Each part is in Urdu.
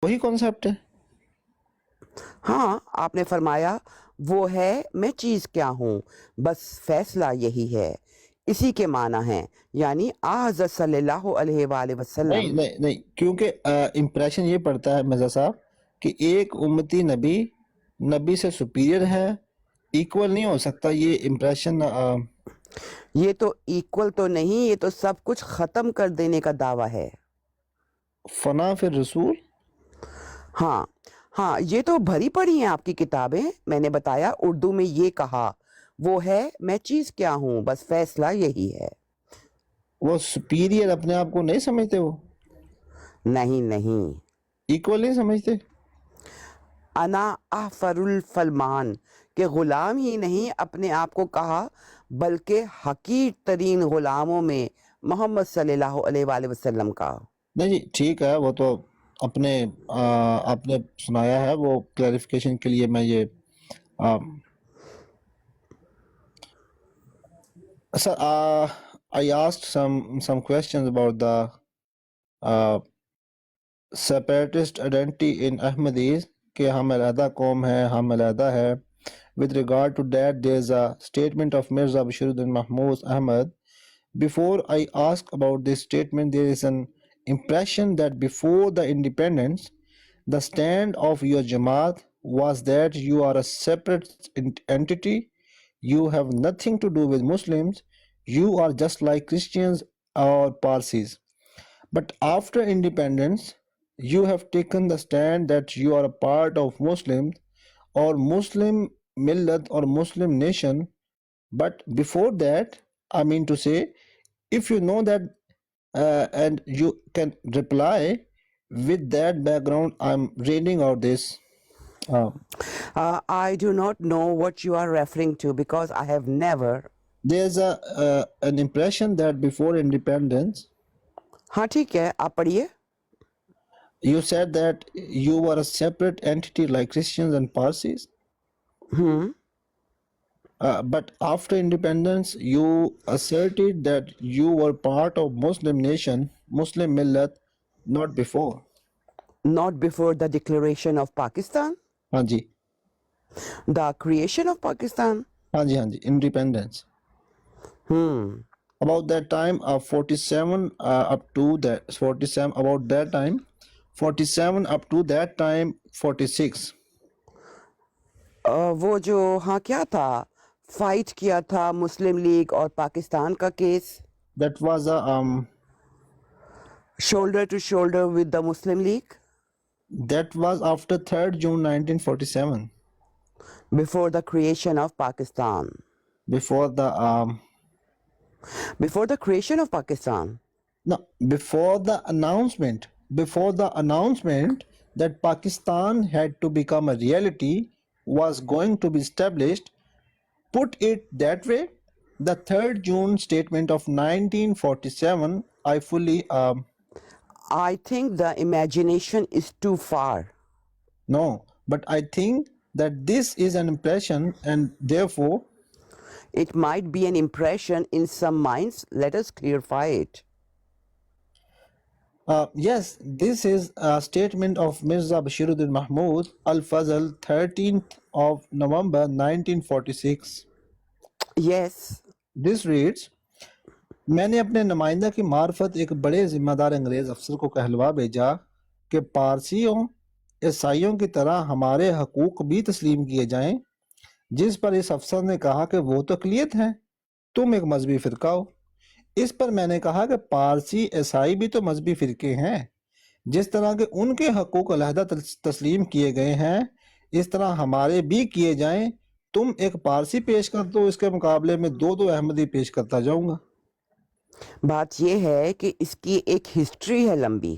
وہی کانسیپٹ ہے. ہاں آپ نے فرمایا وہ ہے میں چیز کیا ہوں، بس فیصلہ یہی ہے، اسی کے معنی ہیں، یعنی حضرت صلی اللہ علیہ وآلہ وسلم. نہیں نہیں نہیں، کیونکہ امپریشن یہ پڑتا ہے مرزا صاحب کہ ایک امتی نبی سے سپیریئر ہے، ایکول نہیں ہو سکتا. یہ امپریشن یہ تو ایکول تو نہیں، یہ تو سب کچھ ختم کر دینے کا دعویٰ ہے. فنا فی الرسول. ہاں ہاں، یہ تو بھری پڑی ہیں آپ کی کتابیں. میں نے بتایا اردو میں یہ کہا وہ ہے میں چیز کیا ہوں، بس فیصلہ یہی ہے. وہ سپیریئر اپنے آپ کو نہیں سمجھتے، وہ نہیں نہیں، ایکول نہیں سمجھتے. انا احفر الفلمان کہ غلام ہی نہیں اپنے آپ کو کہا، بلکہ حقیر ترین غلاموں میں محمد صلی اللہ علیہ وآلہ وسلم کا. نہیں جی ٹھیک ہے، وہ تو اپنے آپ نے سنایا ہے، وہ کلیریفیکیشن کے لیے میں یہ سر I asked some questions about the separatist identity in Ahmadis کہ ہم علیحدہ قوم ہے، ہم علیحدہ ہے. With regard to that, there is a statement of Mirza Bashiruddin Mahmood Ahmad. Before I ask about this statement, there is an impression that before the independence, the stand of your Jamaat was that you are a separate entity. You have nothing to do with Muslims. You are just like Christians or Parsis. But after independence, you have taken the stand that you are a part of Muslims or Muslim millat or Muslim nation. But before that, I mean to say, if you know that and you can reply with that background, I'm reading out this. I do not know what you are referring to because I have never. There's an impression that before independence, ہاں ٹھیک ہے، آپ پڑھیے. you said that you were a separate entity like Christians and Parsis. But after independence, you asserted that you were part of Muslim nation, Muslim millat, not before. Not before the declaration of Pakistan, ہاں جی the creation of Pakistan. ہاں جی ہاں جی independence. About that time 47 up to that 47 about that time 47 up to that time 46. وہ جو ہاں کیا تھا، فائٹ کیا تھا مسلم لیگ اور پاکستان کا case, That was shoulder to shoulder with the Muslim League after 3rd June 1947, before the creation of Pakistan. before the Before the creation of Pakistan. no, before the announcement that Pakistan had to become a reality, was going to be established. Put it that way, the 3rd June statement of 1947, I fully I think the imagination is too far. no, but I think that this is an impression and therefore It might be an impression in some minds. Let us clarify it. yes, this is a statement of Mirza Bashiruddin Mahmood Al-Fazl, 13th of November 1946. Yes. This reads, میں نے اپنے نمائندہ کی معرفت ایک بڑے ذمہ دار انگریز افسر کو کہلوا بھیجا کہ پارسیوں عیسائیوں کی طرح ہمارے حقوق بھی تسلیم کیے جائیں، جس پر اس افسر نے کہا کہ وہ تو اقلیت ہیں، تم ایک مذہبی فرقہ ہو. اس پر میں نے کہا کہ پارسی عیسائی بھی تو مذہبی فرقے ہیں، جس طرح کہ ان کے حقوق علیحدہ تسلیم کیے گئے ہیں اس طرح ہمارے بھی کیے جائیں. تم ایک پارسی پیش کر دو، اس کے مقابلے میں دو احمدی پیش کرتا جاؤں گا. بات یہ ہے کہ اس کی ایک ہسٹری ہے لمبی.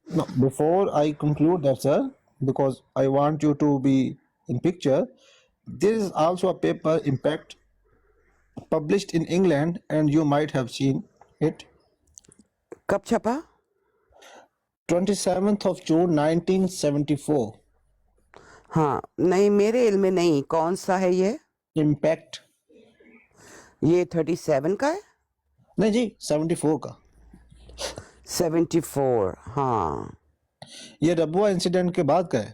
No, before I conclude that, sir, because I want you to be in picture, there is also a paper, Impact, published in England, and you might have seen it. کب چھپا؟ 27th of June 1974. ہاں نہیں، میرے علم میں نہیں. کون سا ہے یہ؟ Impact. یہ 37 کا ہے؟ نہیں جی 74 کا. 74. ہاں یہ ربوہ انسیڈنٹ کے بعد کا ہے.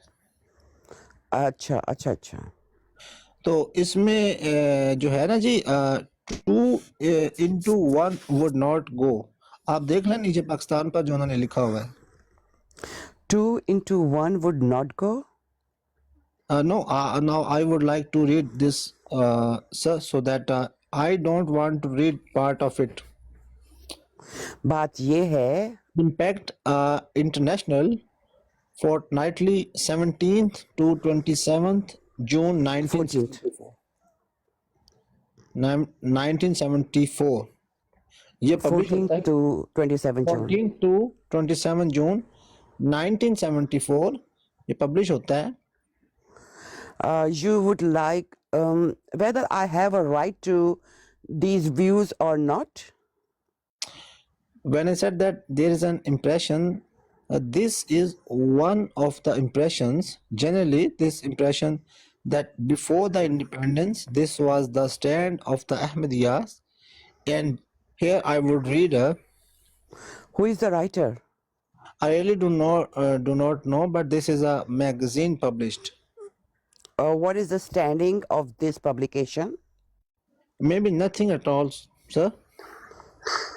اچھا اچھا اچھا. تو اس میں جو ہے نا جی 2 into 1 would not go. آپ دیکھ لیں نیچے پاکستان پر جو انہوں نے لکھا ہوا ہے. 2 into 1 would not go. No, now I would like to read this, sir, so that I don't want to read part of it. بات یہ ہے Impact International fortnightly 17th to 27th June 14th. 1974. یہ پبلش ہوتا 14th ہے to 27 June. 14 to 27 June 1974. یہ پبلش ہوتا ہے. You would like whether I have a right to these views or not? When I said that there is an impression, this is one of the impressions. Generally, this impression that before the independence, this was the stand of the Ahmadiyyas. And here I would read Who is the writer? I really do not know, but this is a magazine published. What is the standing of this publication? Maybe nothing at all, sir.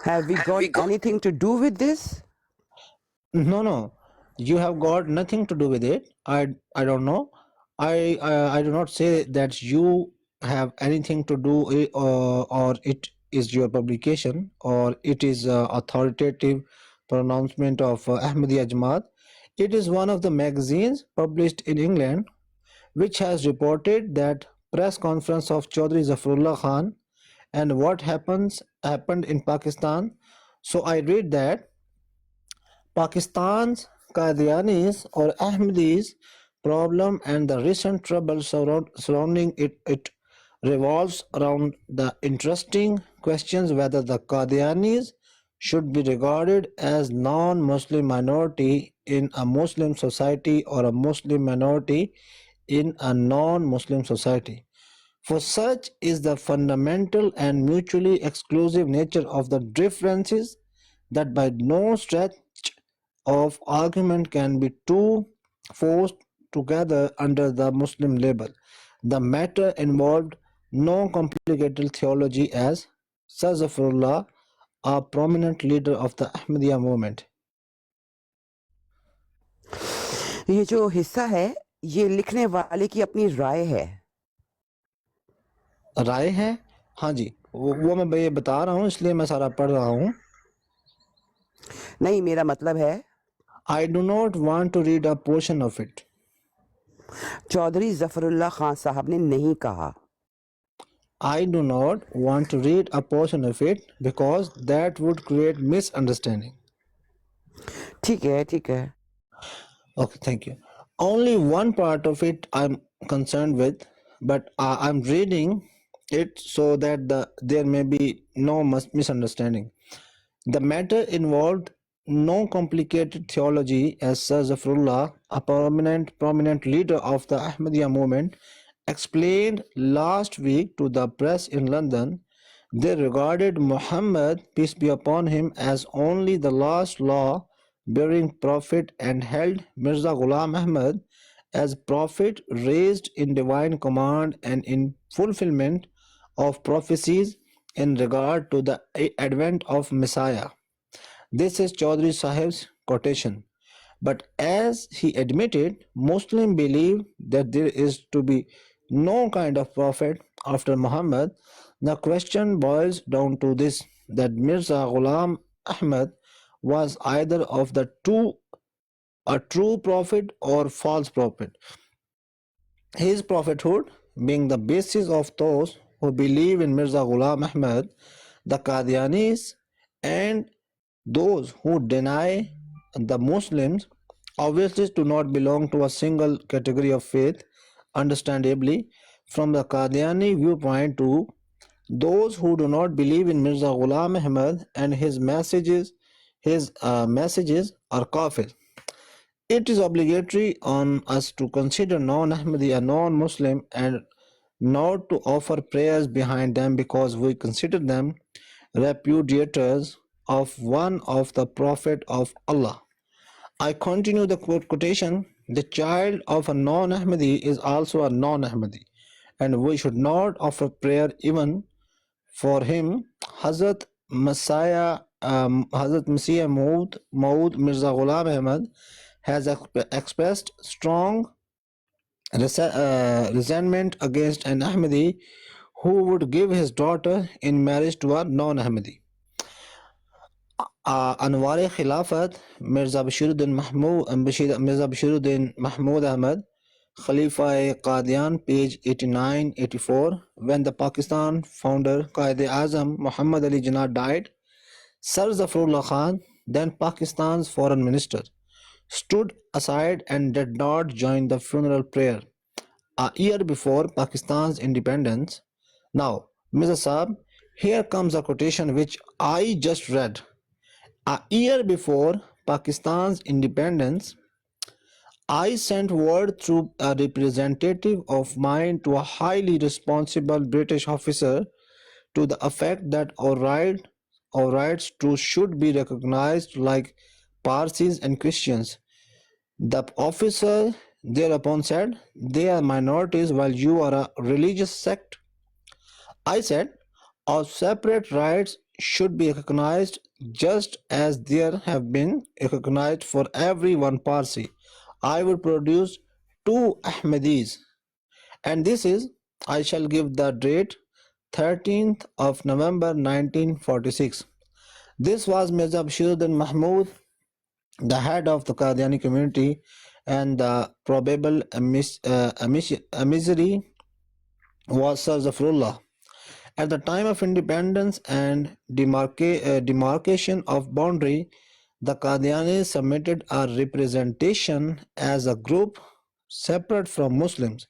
Have we got anything to do with this? No. You have got nothing to do with it. I don't know. I do not say that you have anything to do or it is your publication or it is authoritative pronouncement of Ahmadiyya Jamaat. It is one of the magazines published in England which has reported that press conference of Chaudhry Zafarullah Khan and what happened in Pakistan. So I read that Pakistan's Qadianis or Ahmadis problem and the recent trouble surrounding it revolves around the interesting questions whether the Qadianis should be regarded as non-Muslim minority in a Muslim society or a Muslim minority in a non-Muslim society. For such is the fundamental and mutually exclusive nature of the differences that by no stretch of argument can be two forced together under the Muslim label. The matter involved no complicated theology as Sir Zafarullah, a prominent leader of the Ahmadiyya movement. یہ جو حصہ ہے یہ لکھنے والے کی اپنی رائے ہے. رائے ہے ہاں جی وہ میں یہ بتا رہا ہوں اس لیے میں سارا پڑھ رہا ہوں. نہیں میرا مطلب ہے I do not want to read a portion of it. Chaudhry ظفر اللہ خان صاحب نے نہیں کہا. I do not want to read a portion of it because that would create misunderstanding. ٹھیک ہے ٹھیک ہے. Okay, thank you. Only one part of it I'm concerned with, but I'm reading it so that there may be no misunderstanding. The matter involved no complicated theology as Sir Zafarullah, a prominent leader of the Ahmadiyya movement, explained last week to the press in London. They regarded Muhammad, peace be upon him, as only the last law-bearing prophet and held Mirza Ghulam Ahmad as prophet raised in divine command and in fulfillment of prophecies in regard to the advent of Messiah. This is Chaudhry Sahib's quotation. But as he admitted, Muslims believe that there is to be no kind of prophet after Muhammad. The question boils down to this, that Mirza Ghulam Ahmad was either of the two, a true prophet or false prophet. His prophethood being the basis of those who believe in Mirza Ghulam Ahmad, the Qadianis, and those who deny the Muslims obviously do not belong to a single category of faith. Understandably, from the Qadiani viewpoint too, those who do not believe in Mirza Ghulam Ahmad and his messages are kafir. It is obligatory on us to consider non-Ahmadi a non-Muslim and not to offer prayers behind them because we consider them repudiators of one of the Prophet of Allah. I continue the quotation. The child of a non-Ahmadi is also a non-Ahmadi, and we should not offer prayer even for him. Hazrat Messiah Maud Mirza Ghulam Ahmad has expressed strong resentment against an Ahmadi who would give his daughter in marriage to a non-Ahmadi. Anwar Khilafat Mirza Bashiruddin Mahmud Ahmad, Khalifa Qadian, page 89-84. When the Pakistan founder Qaid-e-Azam Muhammad Ali Jinnah died, Sir Zafrullah Khan, then Pakistan's foreign minister, stood aside and did not join the funeral prayer a year before Pakistan's independence. Now, Mr. Saab, here comes a quotation which I just read. A year before Pakistan's independence, I sent word through a representative of mine to a highly responsible British officer to the effect that our rights too should be recognized like Parsis and Christians. The officer thereupon said, "They are minorities while you are a religious sect." I said, "Our separate rights should be recognized just as there have been recognized for every one Parsi. I will produce two Ahmadis." And this is, I shall give the date, 13th of November 1946. This was Mirza Bashiruddin Mahmud, the head of the Qadiani community, and the probable emissary was Sir Zafrullah. At the time of independence and demarcation of boundary, the Qadianis submitted a representation as a group separate from Muslims.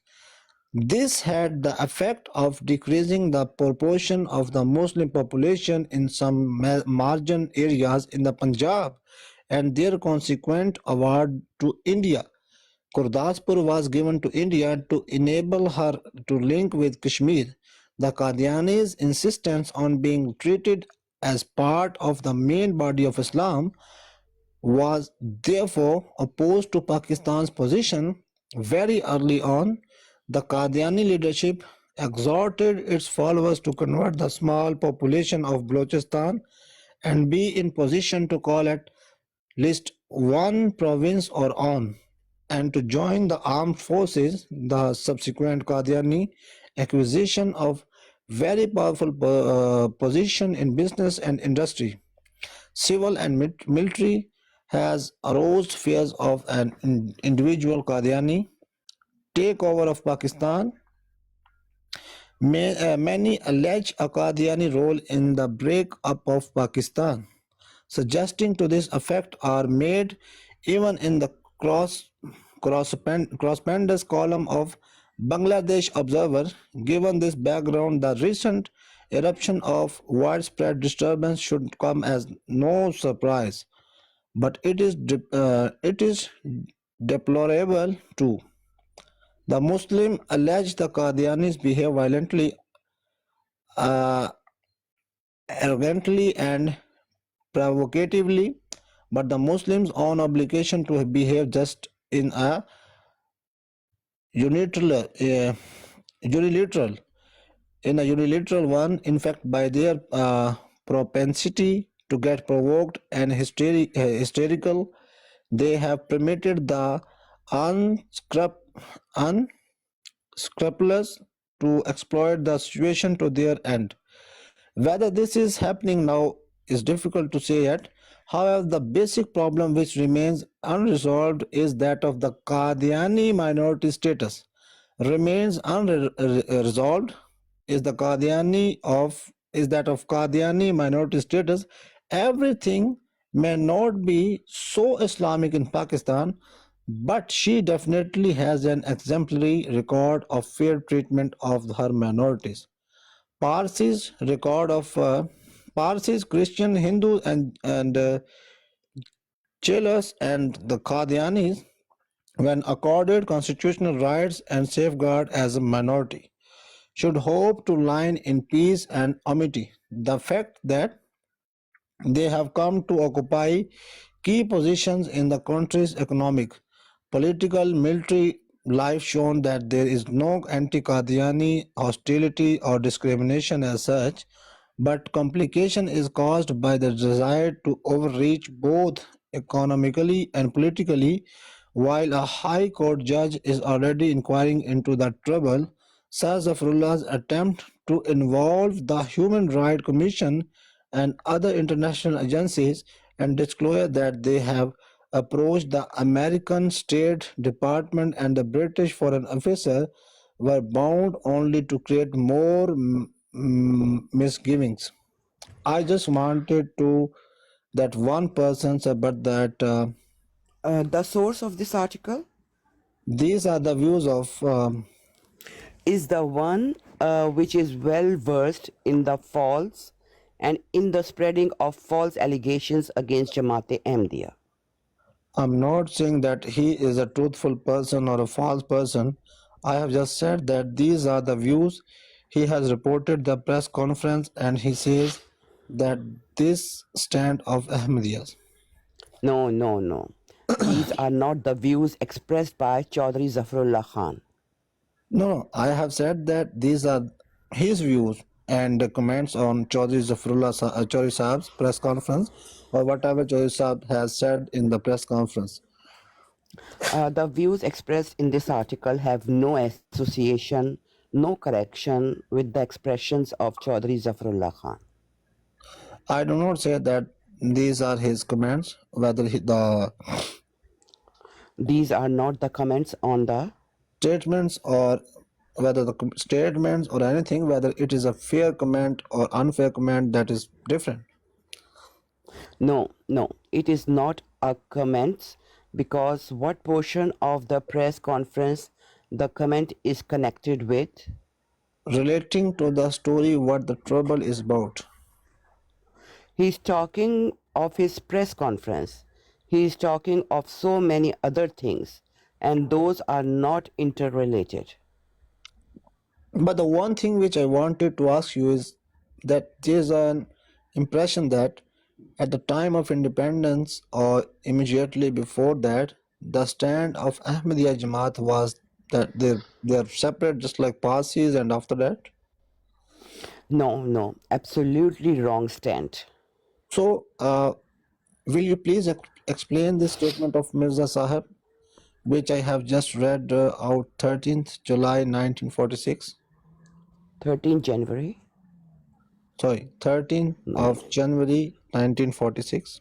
This had the effect of decreasing the proportion of the Muslim population in some margin areas in the Punjab and their consequent award to India. Gurdaspur was given to India to enable her to link with Kashmir. The Qadiani's insistence on being treated as part of the main body of Islam was therefore opposed to Pakistan's position. Very early on, the Qadiani leadership exhorted its followers to convert the small population of Balochistan and be in position to call at least one province or on, and to join the armed forces. The subsequent Qadiani acquisition of very powerful position in business and industry, civil and military, has aroused fears of an individual Qadiani takeover of Pakistan. Many allege a Qadiani role in the break-up of Pakistan. Suggesting to this effect are made even in the correspondence column of Bangladesh Observer. Given this background, the recent eruption of widespread disturbance should come as no surprise, but it is deplorable too. The Muslim allege the Qadianis behave violently, arrogantly, and provocatively, but the Muslims' own obligation to behave just in a unilateral one. In fact, by their propensity to get provoked and hysterical, they have permitted the unscrupulous to exploit the situation to their end. Whether this is happening now is difficult to say yet. However, the basic problem which remains unresolved is that of the Qadiani minority status. Remains unresolved is that of Qadiani minority status. Everything may not be so Islamic in Pakistan, but she definitely has an exemplary record of fair treatment of her minorities. Parsis record of Parsis, Christian, Hindu, and Chelas, and the Qadianis, when accorded constitutional rights and safeguard as a minority, should hope to line in peace and amity. The fact that they have come to occupy key positions in the country's economic, political, military life shown that there is no anti-Qadiani hostility or discrimination as such, but complication is caused by the desire to overreach both economically and politically. While a high court judge is already inquiring into the trouble, Shah Zafarullah's attempt to involve the Human Rights Commission and other international agencies and disclose that they have approached the American State Department and the British Foreign Office were bound only to create more misgivings. I just wanted to that one person said, but that The source of this article these are the views of is the one which is well versed in the false and in the spreading of false allegations against Jamaat Ahmadiyya. I'm not saying that he is a truthful person or a false person. I have just said that these are the views. He has reported the press conference and he says that this stand of Ahmadiyyas. No. These are not the views expressed by Chaudhry Zafarullah Khan. No, I have said that these are his views and the comments on Chaudhry Chaudhry Saab's press conference or whatever Chaudhry Saab has said in the press conference. The views expressed in this article have no association, no correction with the expressions of Chaudhry Zafarullah Khan. I do not say that these are his comments, whether These are not the comments on the statements or whether the statements or anything, whether it is a fair comment or unfair comment, that is different. No, it is not a comments, because what portion of the press conference the comment is connected with? Relating to the story what the trouble is about. He is talking of his press conference. He is talking of so many other things, and those are not interrelated. But the one thing which I wanted to ask you is that there's an impression that at the time of independence or immediately before that, the stand of Ahmadiyya Jamaat was that they're separate just like Parsis, and after that. No, absolutely wrong stand. So, will you please explain this statement of Mirza Sahib, which I have just read out 13th July 1946? 13 January? Sorry, 13th of January 1946.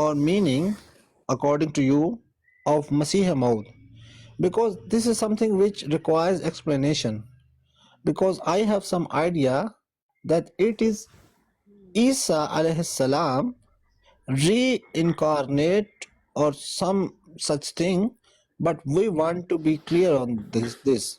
or meaning according to you of Masih Maud? Because this is something which requires explanation, because I have some idea that it is Isa alayhi salam reincarnate or some such thing, but we want to be clear on this.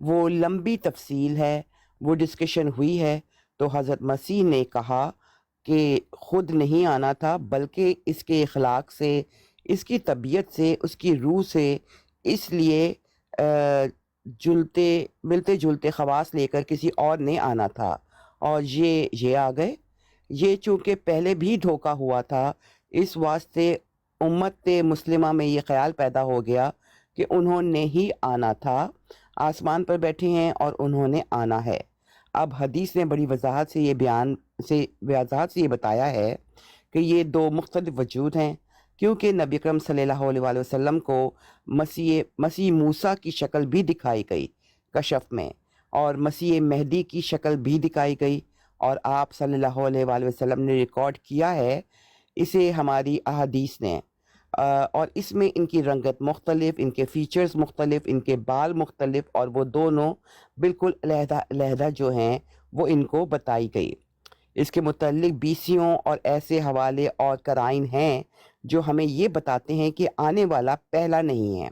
وہ لمبی تفصیل ہے، وہ ڈسکشن ہوئی ہے. تو حضرت مسیح نے کہا کہ خود نہیں آنا تھا، بلکہ اس کے اخلاق سے، اس کی طبیعت سے، اس کی روح سے، اس لیے ملتے جلتے خواص لے کر کسی اور نے آنا تھا. اور یہ آ گئے. یہ چونکہ پہلے بھی دھوکہ ہوا تھا، اس واسطے امت مسلمہ میں یہ خیال پیدا ہو گیا کہ انہوں نے ہی آنا تھا. آسمان پر بیٹھے ہیں اور انہوں نے آنا ہے. اب حدیث نے بڑی وضاحت سے یہ بتایا ہے کہ یہ دو مختلف وجود ہیں، کیونکہ نبی اکرم صلی اللہ علیہ وآلہ وسلم کو مسیح موسیٰ کی شکل بھی دکھائی گئی کشف میں، اور مسیح مہدی کی شکل بھی دکھائی گئی، اور آپ صلی اللہ علیہ وآلہ وسلم نے ریکارڈ کیا ہے اسے ہماری احادیث نے. اور اس میں ان کی رنگت مختلف، ان کے فیچرز مختلف، ان کے بال مختلف، اور وہ دونوں بالکل علیحدہ جو ہیں وہ ان کو بتائی گئی. اس کے متعلق بیسیوں اور ایسے حوالے اور قرائن ہیں جو ہمیں یہ بتاتے ہیں کہ آنے والا پہلا نہیں ہے.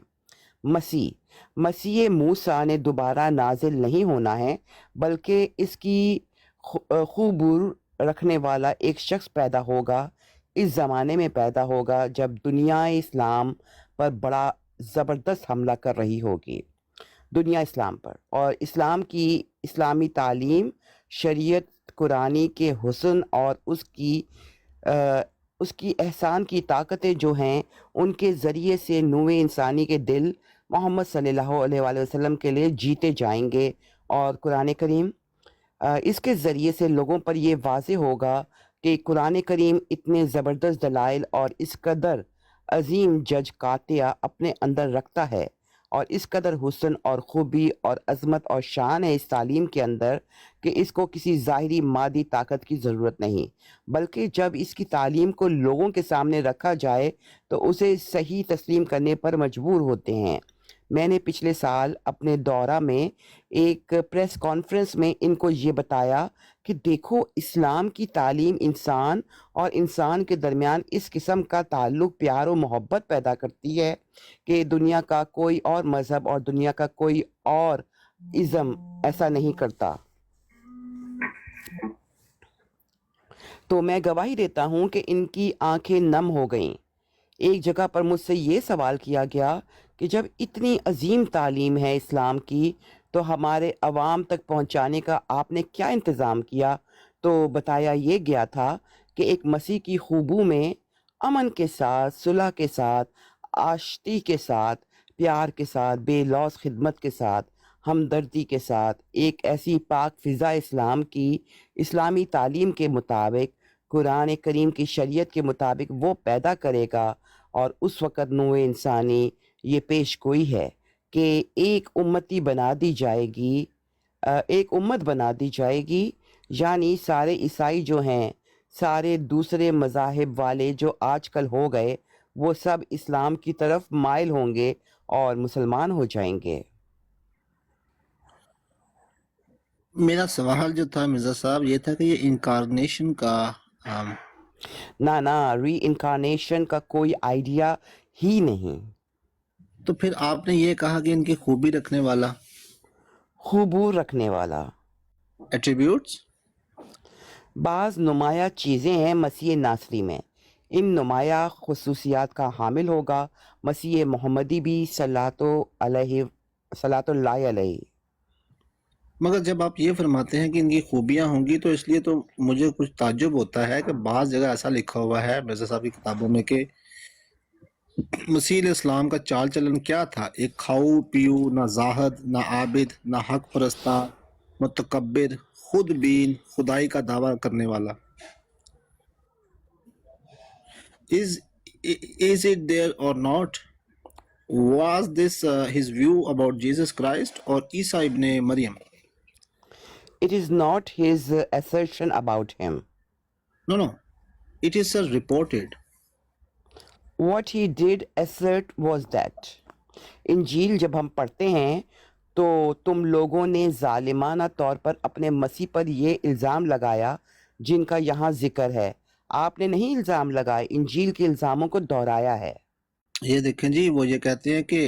مسیح موسیٰ نے دوبارہ نازل نہیں ہونا ہے، بلکہ اس کی خوبور رکھنے والا ایک شخص پیدا ہوگا. اس زمانے میں پیدا ہوگا جب دنیا اسلام پر بڑا زبردست حملہ کر رہی ہوگی، دنیا اسلام پر، اور اسلامی تعلیم، شریعت قرآنی کے حسن اور اس کی احسان کی طاقتیں جو ہیں ان کے ذریعے سے نوع انسانی کے دل محمد صلی اللہ علیہ وآلہ وسلم کے لیے جیتے جائیں گے. اور قرآن کریم اس کے ذریعے سے لوگوں پر یہ واضح ہوگا کہ قرآن کریم اتنے زبردست دلائل اور اس قدر عظیم جج قاطع اپنے اندر رکھتا ہے، اور اس قدر حسن اور خوبی اور عظمت اور شان ہے اس تعلیم کے اندر کہ اس کو کسی ظاہری مادی طاقت کی ضرورت نہیں، بلکہ جب اس کی تعلیم کو لوگوں کے سامنے رکھا جائے تو اسے صحیح تسلیم کرنے پر مجبور ہوتے ہیں. میں نے پچھلے سال اپنے دورہ میں ایک پریس کانفرنس میں ان کو یہ بتایا کہ دیکھو، اسلام کی تعلیم انسان اور انسان کے درمیان اس قسم کا تعلق، پیار و محبت پیدا کرتی ہے کہ دنیا کا کوئی اور مذہب اور دنیا کا کوئی اور ازم ایسا نہیں کرتا. تو میں گواہی دیتا ہوں کہ ان کی آنکھیں نم ہو گئیں. ایک جگہ پر مجھ سے یہ سوال کیا گیا کہ جب اتنی عظیم تعلیم ہے اسلام کی تو ہمارے عوام تک پہنچانے کا آپ نے کیا انتظام کیا؟ تو بتایا یہ گیا تھا کہ ایک مسیح کی خوبو میں امن کے ساتھ، صلح کے ساتھ، آشتی کے ساتھ، پیار کے ساتھ، بے لوث خدمت کے ساتھ، ہمدردی کے ساتھ ایک ایسی پاک فضا اسلام کی، اسلامی تعلیم کے مطابق، قرآن کریم کی شریعت کے مطابق وہ پیدا کرے گا. اور اس وقت نوع انسانی یہ پیش گوئی ہے کہ ایک امتی بنا دی جائے گی، ایک امت بنا دی جائے گی، یعنی سارے عیسائی جو ہیں، سارے دوسرے مذاہب والے جو آج کل ہو گئے، وہ سب اسلام کی طرف مائل ہوں گے اور مسلمان ہو جائیں گے. میرا سوال جو تھا مرزا صاحب یہ تھا کہ یہ انکارنیشن کا نہ ری انکارنیشن کا کوئی آئیڈیا ہی نہیں. تو پھر آپ نے یہ کہا کہ ان کی خوبی رکھنے والا، خوبور رکھنے والا، ایٹریبیوٹس، بعض نمایاں چیزیں ہیں مسیح ناصری میں. ان نمایاں خصوصیات کا حامل ہوگا مسیح محمدی بھی صلوات اللہ علیہ. مگر جب آپ یہ فرماتے ہیں کہ ان کی خوبیاں ہوں گی تو اس لیے تو مجھے کچھ تعجب ہوتا ہے کہ بعض جگہ ایسا لکھا ہوا ہے مرزا صاحب کی کتابوں میں کہ مسیح علیہ السلام کا چال چلن کیا تھا؟ ایک کھاؤ پیو، نہ زاہد، نہ عابد، نہ حق پرستہ، متکبر، خود بین، خدائی کا دعویٰ کرنے والا. Is it there or not? Was this his view about Jesus Christ or Isa ibn Maryam? It is not his assertion about him. No. It is reported. What he did assert was that. انجیل جب ہم پڑھتے ہیں تو تم لوگوں نے ظالمانہ طور پر اپنے مسیح پر یہ الزام لگایا جن کا یہاں ذکر ہے. آپ نے نہیں الزام لگائے، انجیل کے الزاموں کو دہرایا ہے. یہ دیکھیں جی، وہ یہ کہتے ہیں کہ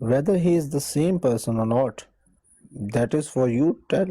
whether he is the same person or not, that is for you to tell.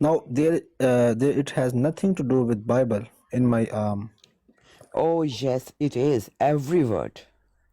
Now there it has nothing to do with Bible in my Oh yes, it is every word.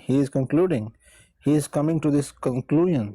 he is concluding, he is coming to this conclusion.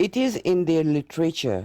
It is in their literature,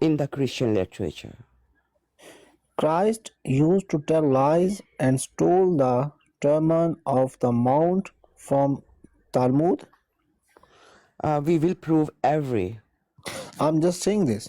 in the Christian literature. Christ used to tell lies and stole the Sermon of the Mount from Talmud. We will prove every. I'm just saying this.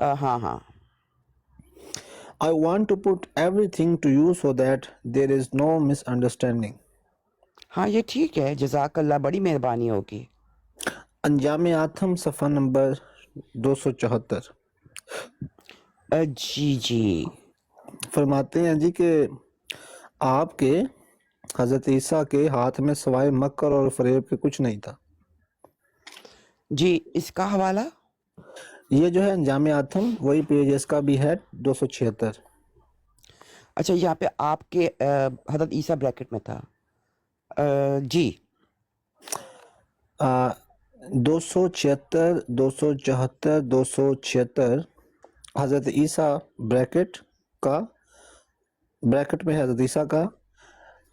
ہاں ہاں I want to put everything to you so that there is no misunderstanding. ہاں یہ ٹھیک ہے، جزاک اللہ، بڑی مہربانی ہوگی. انجام آتم صفحہ نمبر 274 جی جی فرماتے ہیں جی کہ آپ کے حضرت عیسیٰ کے ہاتھ میں سوائے مکر اور فریب کے کچھ نہیں تھا. جی، اس کا حوالہ یہ جو ہے انجام آتم وہی پیج اس کا بھی ہے 276. اچھا، یہاں پہ آپ کے حضرت عیسیٰ بریکٹ میں تھا. جی 276 274 276 حضرت عیسیٰ بریکٹ میں حضرت عیسیٰ کا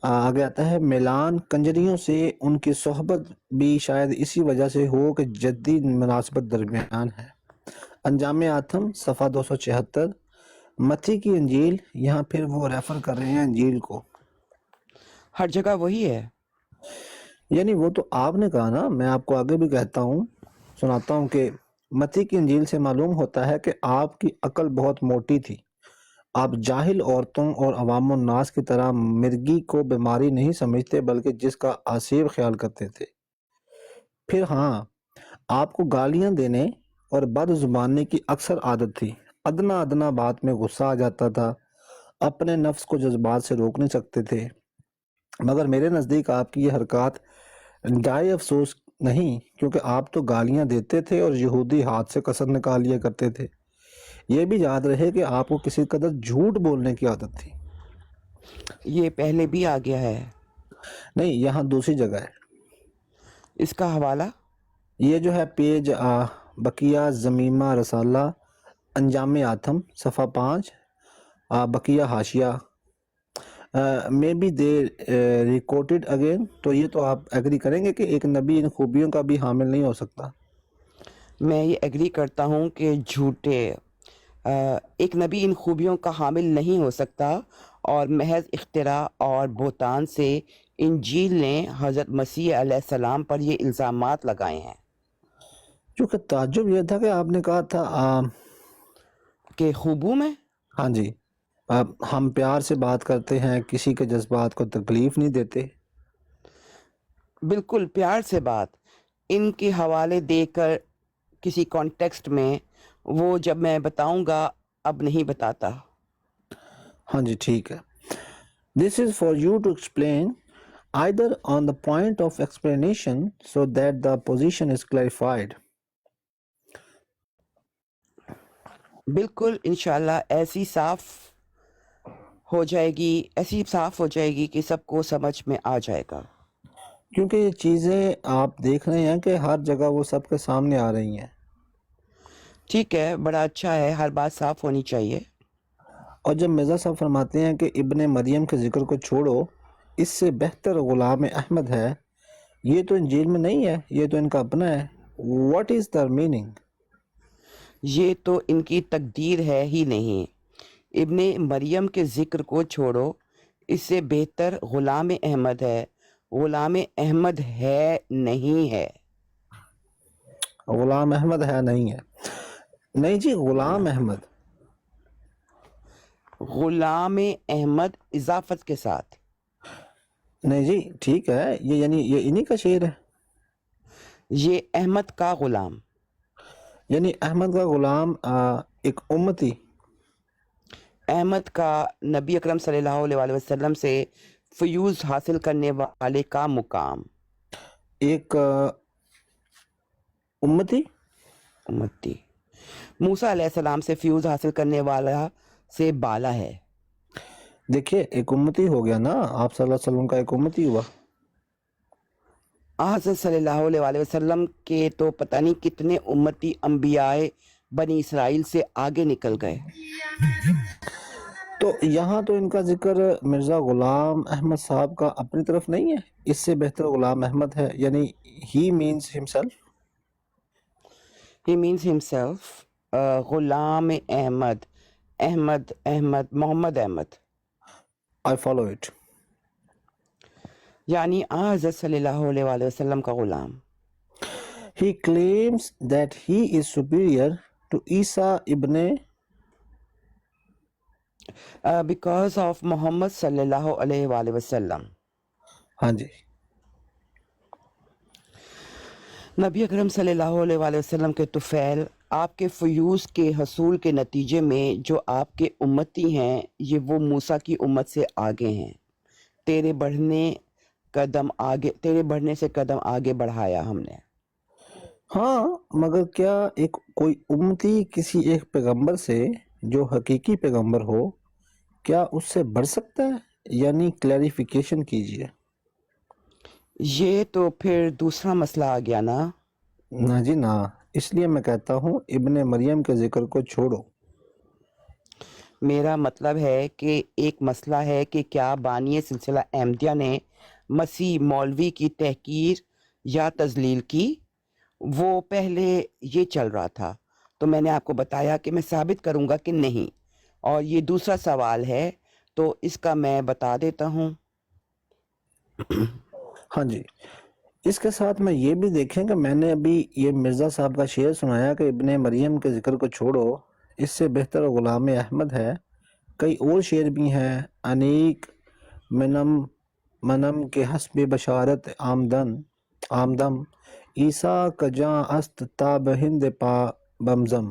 آگے آتا ہے میلان کنجریوں سے ان کی صحبت بھی شاید اسی وجہ سے ہو کہ جدید مناسبت درمیان ہے. انجام آتم صفحہ 276 متی کی انجیل، یہاں پھر وہ ریفر کر رہے ہیں انجیل کو. ہر جگہ وہی ہے. یعنی وہ تو آپ نے کہا نا، میں آپ کو آگے بھی کہتا ہوں، سناتا ہوں کہ متی کی انجیل سے معلوم ہوتا ہے کہ آپ کی عقل بہت موٹی تھی. آپ جاہل عورتوں اور عوام الناس کی طرح مرگی کو بیماری نہیں سمجھتے بلکہ جس کا آسیب خیال کرتے تھے. پھر ہاں، آپ کو گالیاں دینے اور بد زبانی کی اکثر عادت تھی. ادنا ادنا بات میں غصہ آ جاتا تھا، اپنے نفس کو جذبات سے روک نہیں سکتے تھے. مگر میرے نزدیک آپ کی یہ حرکات دائے افسوس نہیں، کیونکہ آپ تو گالیاں دیتے تھے اور یہودی ہاتھ سے کسر نکال لیا کرتے تھے. یہ بھی یاد رہے کہ آپ کو کسی قدر جھوٹ بولنے کی عادت تھی. یہ پہلے بھی آ گیا ہے. نہیں، یہاں دوسری جگہ ہے. اس کا حوالہ یہ جو ہے پیج بقیہ زمیمہ رسالہ انجام آتم صفحہ 5 بقیہ حاشیہ میں بھی دے ریکارڈڈ اگین. تو یہ تو آپ ایگری کریں گے کہ ایک نبی ان خوبیوں کا بھی حامل نہیں ہو سکتا. میں یہ ایگری کرتا ہوں کہ جھوٹے ایک نبی ان خوبیوں کا حامل نہیں ہو سکتا، اور محض اختراع اور بہتان سے انجیل نے حضرت مسیح علیہ السلام پر یہ الزامات لگائے ہیں. چونکہ تعجب یہ تھا کہ آپ نے کہا تھا کہ خوبوں میں ہاں جی، ہم پیار سے بات کرتے ہیں، کسی کے جذبات کو تکلیف نہیں دیتے. بالکل پیار سے بات، ان کے حوالے دے کر کسی کانٹیکسٹ میں، وہ جب میں بتاؤں گا، اب نہیں بتاتا. ہاں جی ٹھیک ہے. This is for you to explain either on the point of explanation so that the position is clarified. بالکل انشاءاللہ ایسی صاف ہو جائے گی کہ سب کو سمجھ میں آ جائے گا. کیونکہ یہ چیزیں آپ دیکھ رہے ہیں کہ ہر جگہ وہ سب کے سامنے آ رہی ہیں. ٹھیک ہے، بڑا اچھا ہے، ہر بات صاف ہونی چاہیے. اور جب مرزا صاحب فرماتے ہیں کہ ابن مریم کے ذکر کو چھوڑو، اس سے بہتر غلام احمد ہے، یہ تو انجیل میں نہیں ہے، یہ تو ان کا اپنا ہے. What is the meaning؟ یہ تو ان کی تقدیر ہے ہی نہیں. ابن مریم کے ذکر کو چھوڑو، اس سے بہتر غلام احمد ہے. غلام احمد ہے نہیں ہے. غلام احمد ہے نہیں ہے. نہیں جی، غلام احمد. غلام احمد اضافت کے ساتھ. نہیں جی ٹھیک ہے، یہ یعنی یہ انہی کا شعر ہے. یہ احمد کا غلام، یعنی احمد کا غلام ایک امتی، احمد کا نبی اکرم صلی اللہ علیہ وسلم سے فیوز حاصل کرنے والے کا مقام. ایک امتی موسیٰ علیہ السلام سے فیوز حاصل کرنے والا سے بالا ہے. دیکھیے ایک امتی ہو گیا نا، آپ صلی اللہ علیہ وسلم کا ایک امتی ہوا. حضرت صلی اللہ علیہ وسلم کے تو پتہ نہیں کتنے امتی انبیاء بنی اسرائیل سے آگے نکل گئے. تو یہاں تو ان کا ذکر مرزا غلام احمد صاحب کا اپنی طرف نہیں ہے، اس سے بہتر غلام احمد ہے، یعنی he means himself. He means himself. Ghulam Ahmad Muhammad Ahmad, I follow it. یعنی حضرت صلی اللہ علیہ وسلم کا Ghulam. He claims that he is superior to Isa ibn because of Muhammad sallallahu alaihi wasallam. ہاں جی نبی اکرم صلی اللہ علیہ وآلہ وسلم کے طفیل آپ کے فیوز کے حصول کے نتیجے میں جو آپ کے امتی ہیں یہ وہ موسیٰ کی امت سے آگے ہیں. تیرے بڑھنے سے قدم آگے بڑھایا ہم نے. ہاں مگر کیا ایک کوئی امتی کسی ایک پیغمبر سے جو حقیقی پیغمبر ہو کیا اس سے بڑھ سکتا ہے؟ یعنی کلیریفیکیشن کیجئے. یہ تو پھر دوسرا مسئلہ آ گیا نا. نہ جی نہ، اس لیے میں کہتا ہوں ابن مریم کے ذکر کو چھوڑو. میرا مطلب ہے کہ ایک مسئلہ ہے کہ کیا بانی سلسلہ احمدیہ نے مسیح مولوی کی تحقیر یا تذلیل کی. وہ پہلے یہ چل رہا تھا تو میں نے آپ کو بتایا کہ میں ثابت کروں گا کہ نہیں. اور یہ دوسرا سوال ہے تو اس کا میں بتا دیتا ہوں. ہاں جی، اس کے ساتھ میں یہ بھی دیکھیں کہ میں نے ابھی یہ مرزا صاحب کا شعر سنایا کہ ابن مریم کے ذکر کو چھوڑو، اس سے بہتر غلام احمد ہے. کئی اور شعر بھی ہیں. انیک منم کے حسب بشارت آمدم عیسیٰ کجاں است تا بہند پا بمزم.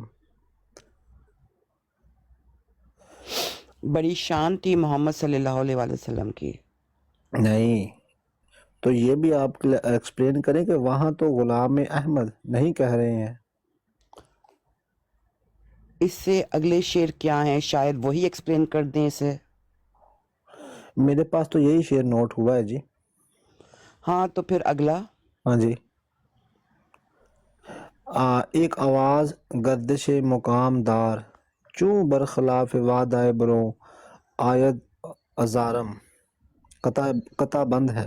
بڑی شان تھی محمد صلی اللہ علیہ وآلہ وسلم کی. نہیں تو یہ بھی آپ ایکسپلین کریں کہ وہاں تو غلام احمد نہیں کہہ رہے ہیں. اس سے اگلے شعر کیا ہیں شاید وہی ایکسپلین کر دیں اسے. میرے پاس تو یہی شعر نوٹ ہوا ہے جی. ہاں تو پھر اگلا. ہاں جی. ایک آواز گردش مقام دار چوں برخلاف وعدہ بروں آید ازارم. قطع بند ہے.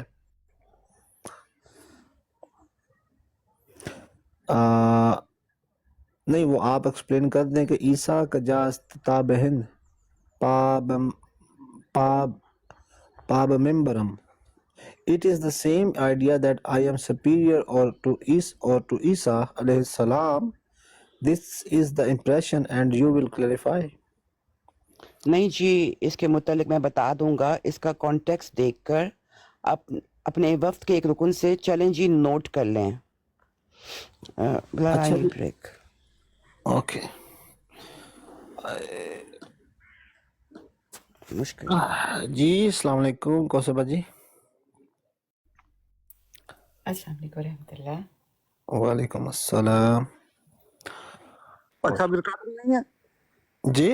نہیں وہ آپ ایکسپلین کر دیں کہ عیسیٰ کا جاست تاب ہند پاب ممبرم. It is the same idea that I am superior to Isa alayhi salam. This is the impression and you will clarify. نہیں جی، اس کے متعلق میں بتا دوں گا. اس کا کانٹیکس دیکھ کر اپنے وفد کے ایک رکن سے چلیں جی نوٹ کر لیں. اچھا بریک. اوکے مشکل جی. السلام علیکم کوثر جی. السلام علیکم ورحمۃ اللہ. وعلیکم السلام. اچھا اب ریکارڈنگ نہیں ہے؟ جی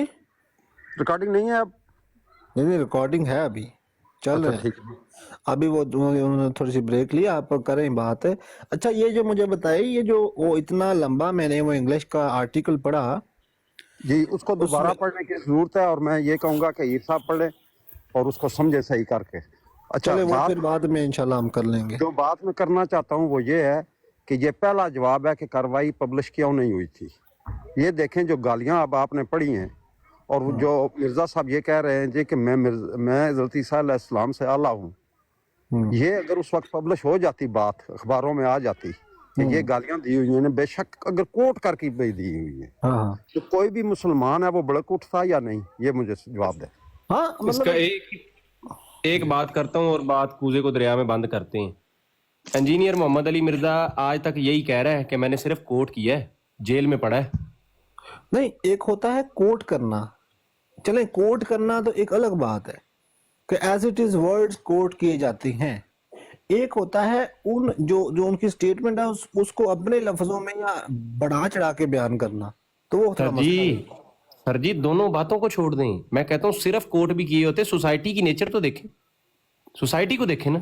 ریکارڈنگ نہیں ہے اب؟ نہیں ریکارڈنگ ہے ابھی چل اچھا رہے ہیں. ٹھیک ہے. ابھی وہ انہوں نے تھوڑی سی بریک لی. آپ کریں بات. اچھا یہ جو مجھے بتائیے یہ جو وہ اتنا لمبا میں نے وہ انگلش کا آرٹیکل پڑھا جی اس کو دوبارہ پڑھنے کی ضرورت ہے اور میں یہ کہوں گا کہ عیر صاحب پڑھ لیں اور اس کو سمجھے صحیح کر کے. اچھا چلے وہ بات پھر بعد میں انشاءاللہ ہم کر لیں گے. جو بات میں کرنا چاہتا ہوں وہ یہ ہے کہ یہ پہلا جواب ہے کہ کارروائی پبلش کیوں نہیں ہوئی تھی. یہ دیکھیں جو گالیاں اب آپ نے پڑھی ہیں اور جو مرزا صاحب یہ کہہ رہے ہیں جی کہ میں حضرت عیسیٰ علیہ السلام سے اعلیٰ ہوں. یہ اگر اس وقت پبلش ہو جاتی بات اخباروں میں آ جاتی کہ یہ گالیاں دی ہوئی ہیں بے شک اگر کوٹ کر کے بھی دی ہوئی ہیں تو کوئی بھی مسلمان ہے وہ بڑک اٹھتا یا نہیں؟ یہ مجھے جواب دے. ہاں اس کا ایک بات کرتا ہوں اور بات کوزے کو دریا میں بند کرتے ہیں. انجینئر محمد علی مرزا آج تک یہی کہہ رہا ہے کہ میں نے صرف کوٹ کیا ہے، جیل میں پڑا ہے. نہیں ایک ہوتا ہے کوٹ کرنا. چلیں کوٹ کرنا تو ایک الگ بات ہے کہ ایز اٹ از ورڈز کوٹ کیے جاتے ہیں. ایک ہوتا ہے جو ان کی سٹیٹمنٹ ہے اس کو اپنے لفظوں میں یا بڑھا چڑھا کے بیان کرنا. تو وہ سر جی دونوں باتوں کو چھوڑ دیں. میں کہتا ہوں صرف کوٹ بھی کیے ہوتے. سوسائٹی کی نیچر تو دیکھیں، سوسائٹی کو دیکھیں نا.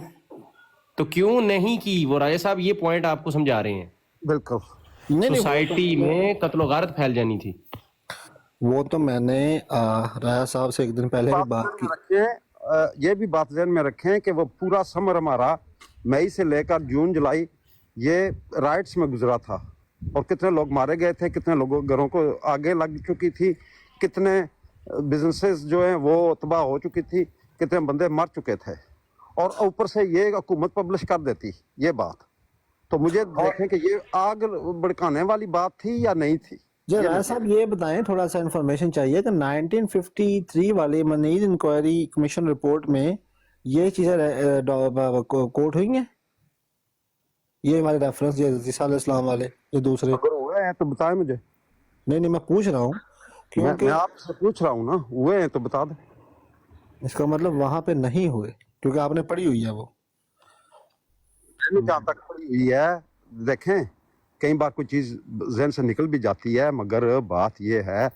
تو کیوں نہیں کی؟ وہ راجہ صاحب یہ پوائنٹ آپ کو سمجھا رہے ہیں. بالکل سوسائٹی میں قتل و غارت پھیل جانی تھی. وہ تو میں نے راجہ صاحب سے ایک دن پہلے بھی بات کی. یہ بھی بات ذہن میں رکھیں کہ وہ پورا سمر ہمارا مئی سے لے کر جون جولائی یہ رائٹس میں گزرا تھا اور کتنے لوگ مارے گئے تھے، کتنے لوگوں گھروں کو آگے لگ چکی تھی، کتنے بزنسز جو ہیں وہ تباہ ہو چکی تھی، کتنے بندے مر چکے تھے اور اوپر سے یہ حکومت پبلش کر دیتی یہ بات. تو مجھے دیکھیں کہ یہ آگ بڑکانے والی بات تھی یا نہیں تھی. جی رائے صاحب یہ بتائیں، تھوڑا سا انفارمیشن چاہیے کہ 1953 والی منیز انکوائری کمیشن رپورٹ میں یہ چیزیں کوٹ ہوئی ہیں، یہ ہمارے ریفرنس یہ عیسیٰ علیہ السلام والے، یہ دوسرے؟ اگر ہوئے ہیں تو بتائیں مجھے، نہیں میں پوچھ رہا ہوں میں کیونکہ آپ سے پوچھ رہا ہوں نا، ہوئے ہیں تو بتا دیں۔ اس کا مطلب وہاں پہ نہیں ہوئے، کیونکہ آپ نے پڑھی ہوئی ہے وہ۔ میں نے جہاں تک پڑھی ہوئی ہے، دیکھیں کئی بار کوئی چیز ذہن سے نکل بھی جاتی ہے، مگر بات یہ ہے